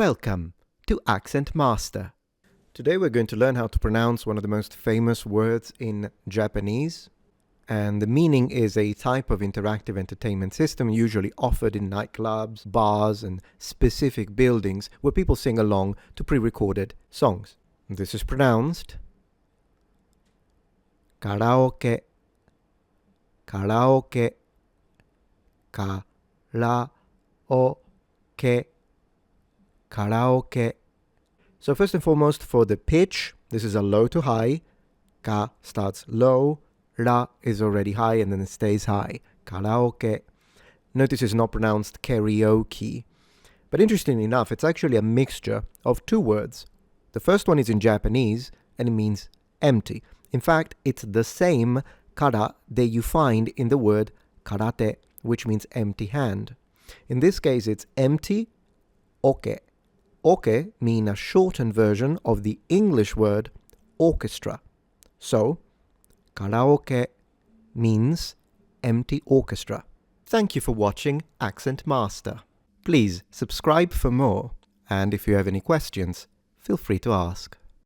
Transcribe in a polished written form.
Welcome to Accent Master. Today we're going to learn how to pronounce one of the most famous words in Japanese. And the meaning is a type of interactive entertainment system usually offered in nightclubs, bars, and specific buildings where people sing along to pre-recorded songs. This is pronounced KARAOKE, KARAOKE, KARAOKE, KARAOKE. So first and foremost, for the pitch, this is a low to high. Ka starts low, ra is already high, and then it stays high. KARAOKE. Notice it's not pronounced karaoke. But interestingly enough, it's actually a mixture of two words. The first one is in Japanese, and it means empty. In fact, it's the same kara that you find in the word karate, which means empty hand. In this case, it's empty, oke. Oke mean a shortened version of the English word orchestra. So, karaoke means empty orchestra. Thank you for watching Accent Master. Please subscribe for more, and if you have any questions, feel free to ask.